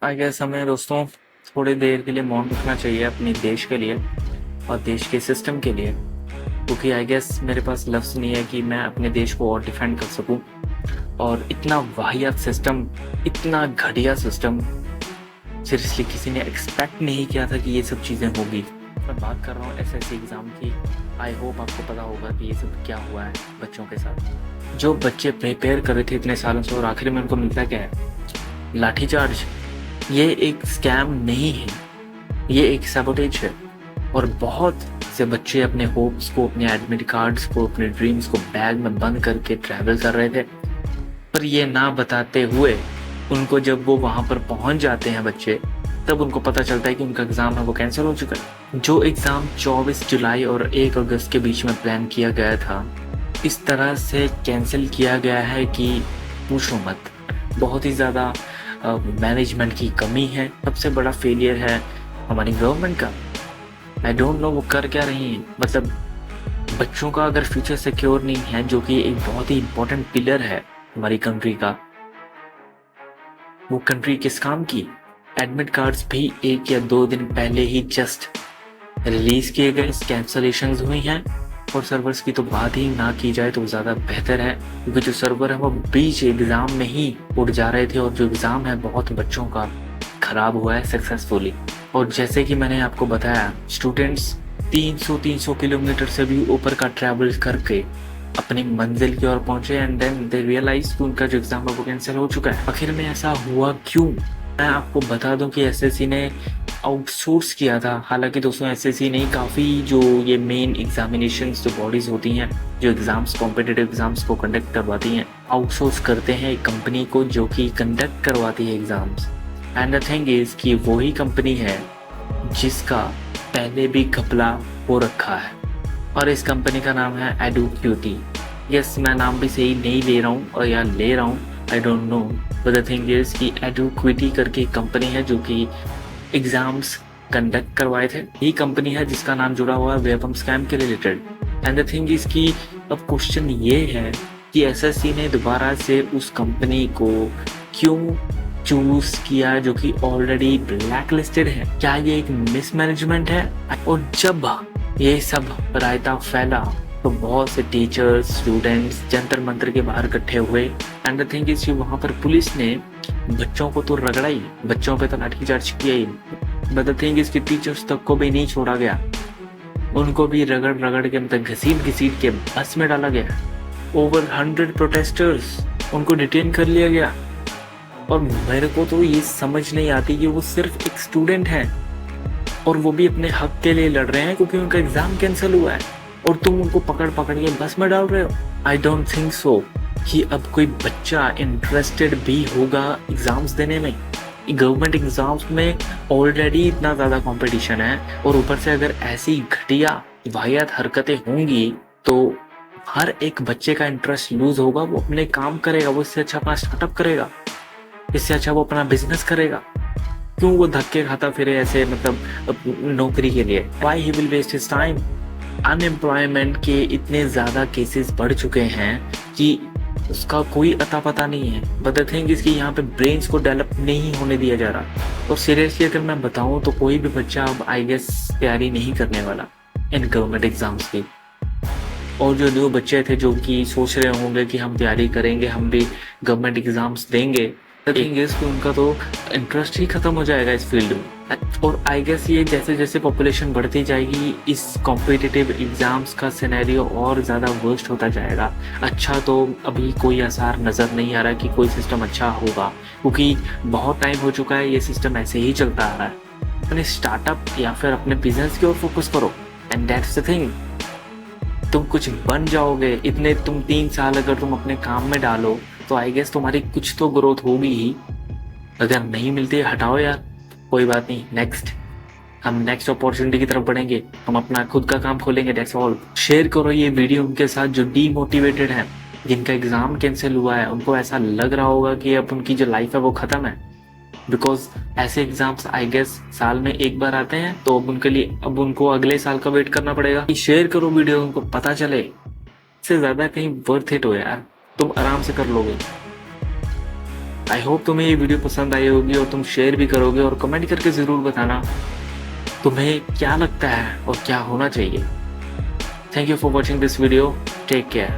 I guess हमें दोस्तों थोड़ी देर के लिए मौन रखना चाहिए अपने देश के लिए और देश के सिस्टम के लिए, क्योंकि आई गेस मेरे पास लफ्ज़ नहीं है कि मैं अपने देश को और डिफेंड कर सकूं। और इतना वाहियात सिस्टम, इतना घटिया सिस्टम, सीरियसली किसी ने एक्सपेक्ट नहीं किया था कि ये सब चीज़ें होगी। मैं बात कर रहा हूँ एसएससी एग्ज़ाम की। आई होप आपको पता होगा कि ये सब क्या हुआ है बच्चों के साथ। जो बच्चे प्रिपेयर कर रहे थे इतने सालों से और आखिर में उनको मिलता क्या है? लाठीचार्ज। ये एक स्कैम नहीं है, ये एक सैबोटेज है। और बहुत से बच्चे अपने होप्स को, अपने एडमिट कार्ड्स को, अपने ड्रीम्स को बैग में बंद करके ट्रैवल कर रहे थे, पर ये ना बताते हुए उनको जब वो वहाँ पर पहुँच जाते हैं बच्चे, तब उनको पता चलता है कि उनका एग्ज़ाम है वो कैंसिल हो चुका है। जो एग्ज़ाम 24 जुलाई और 1 अगस्त के बीच में प्लान किया गया था, इस तरह से कैंसिल किया गया है कि पूछो मत। बहुत ही ज़्यादा मैनेजमेंट की कमी है। सबसे बड़ा फेलियर है हमारी गवर्नमेंट का। आई डोंट नो वो कर क्या रही है। मतलब बच्चों का अगर फ्यूचर सिक्योर नहीं है, जो कि एक बहुत ही इम्पोर्टेंट पिलर है हमारी कंट्री का, वो कंट्री किस काम की? एडमिट कार्ड्स भी 1 या 2 दिन पहले ही जस्ट रिलीज किए गए, कैंसलेशंस हुई हैं। और सर्वर्स की तो बात ही ना की जाए तो ज़्यादा बेहतर है, क्योंकि जो सर्वर है वो बीच एग्ज़ाम में ही उड़ जा रहे थे और जो एग्ज़ाम है बहुत बच्चों का ख़राब हुआ है सक्सेसफुली। और जैसे कि मैंने आपको बताया, स्टूडेंट्स 300 किलोमीटर से भी ऊपर का ट्रैवल करके अपनी मंजिल की ओर पहुंचे एंड देन दे रियलाइज कि उनका जो एग्ज़ाम है वो कैंसिल हो चुका है। आखिर में ऐसा हुआ क्यों? मैं आपको बता दूं कि एसएससी ने आउटसोर्स किया था। हालांकि दोस्तों एसएससी नहीं, काफ़ी जो ये मेन एग्जामिनेशंस जो बॉडीज़ होती हैं, जो एग्ज़ाम्स, कॉम्पिटिटिव एग्ज़ाम्स को कंडक्ट करवाती हैं, आउटसोर्स करते हैं एक कंपनी को जो कि कंडक्ट करवाती है exams. And the thing is कि वही कंपनी है जिसका पहले भी घपला हो रखा है, और इस कंपनी का नाम है एडुक्यूटी। यस, मैं नाम भी सही नहीं ले रहा हूँ और या ले रहा हूँ, I don't know, but the thing is कि एडुक्यूटी करके कंपनी है जो कि एग्जाम्स कंडक्ट करवाए थे। यही कंपनी है जिसका नाम जुड़ा हुआ है वेपम स्कैम के related. And the thing is कि अब क्वेश्चन ये है कि एसएससी ने दोबारा से उस कंपनी को क्यों चूज किया जो कि ऑलरेडी ब्लैक लिस्टेड है? क्या ये एक मिसमैनेजमेंट है? और जब ये सब रायता फैला तो बहुत से टीचर्स, स्टूडेंट्स जंतर मंतर के बाहर इकट्ठे हुए। एंड द थिंग इज कि वहाँ पर पुलिस ने बच्चों को तो रगड़ा ही, बच्चों पे तो लाठीचार्ज किया ही, बट द थिंग इज कि टीचर्स तक को भी नहीं छोड़ा गया। उनको भी रगड़ रगड़ के, मतलब घसीट घसीट के बस में डाला गया। ओवर 100 प्रोटेस्टर्स, उनको डिटेन कर लिया गया। और मेरे को तो ये समझ नहीं आती कि वो सिर्फ एक स्टूडेंट है और वो भी अपने हक के लिए लड़ रहे हैं क्योंकि उनका एग्जाम कैंसिल हुआ है, और तुम उनको पकड़ पकड़ के बस में डाल रहे हो। आई डोंट थिंक सो कि अब कोई बच्चा इंटरेस्टेड भी होगा एग्जाम्स देने में। गवर्नमेंट एग्जाम्स में ऑलरेडी इतना ज़्यादा कंपटीशन है, और ऊपर से अगर ऐसी घटिया वाहियात हरकतें होंगी तो हर एक बच्चे का इंटरेस्ट लूज होगा। वो अपने काम करेगा, वो इससे अच्छा अपना स्टार्टअप करेगा, इससे अच्छा वो अपना बिजनेस करेगा। क्यों वो धक्के खाता फिरे ऐसे, मतलब नौकरी के लिए? Why he will waste his time? Unemployment के इतने ज़्यादा केसेस बढ़ चुके हैं कि उसका कोई अता पता नहीं है। बट द थिंग इज कि यहाँ पे ब्रेन्स को डेवलप नहीं होने दिया जा रहा। और सीरियसली अगर मैं बताऊँ तो कोई भी बच्चा अब आई गेस तैयारी नहीं करने वाला इन गवर्नमेंट एग्जाम्स की। और जो न्यू बच्चे थे जो कि सोच रहे होंगे कि हम तैयारी करेंगे, हम भी गवर्नमेंट एग्जाम्स देंगे, द थिंग इज कि उनका तो इंटरेस्ट ही खत्म हो जाएगा इस फील्ड में। और आई गेस ये जैसे जैसे पॉपुलेशन बढ़ती जाएगी, इस कॉम्पिटिटिव एग्जाम्स का सिनेरियो और ज़्यादा वर्स्ट होता जाएगा। अच्छा तो अभी कोई आसार नज़र नहीं आ रहा कि कोई सिस्टम अच्छा होगा, क्योंकि बहुत टाइम हो चुका है ये सिस्टम ऐसे ही चलता आ रहा है। अपने स्टार्टअप या फिर अपने बिजनेस की ओर फोकस करो, एंड दैट्स द थिंग। तुम कुछ बन जाओगे, इतने तुम 3 साल अगर तुम अपने काम में डालो तो आई गेस तुम्हारी कुछ तो ग्रोथ होगी ही। अगर नहीं मिलती हटाओ यार, कोई बात नहीं, नेक्स्ट हम नेक्स्ट अपॉर्चुनिटी की तरफ बढ़ेंगे, हम अपना खुद का काम खोलेंगे, दैट्स ऑल। शेयर करो ये वीडियो उनके साथ जो डीमोटिवेटेड है, जिनका एग्जाम कैंसिल हुआ है। उनको ऐसा लग रहा होगा कि अब उनकी जो लाइफ है वो खत्म है, बिकॉज ऐसे एग्जाम्स आई गेस साल में एक बार आते हैं, तो अब उनके लिए अब उनको अगले साल का वेट करना पड़ेगा। शेयर करो वीडियो, उनको पता चले। इससे ज्यादा कहीं वर्थ इट हो यार, तुम आराम से कर लोगे। आई होप तुम्हें ये वीडियो पसंद आई होगी और तुम शेयर भी करोगे और कमेंट करके ज़रूर बताना तुम्हें क्या लगता है और क्या होना चाहिए। Thank you for watching this video. Take care.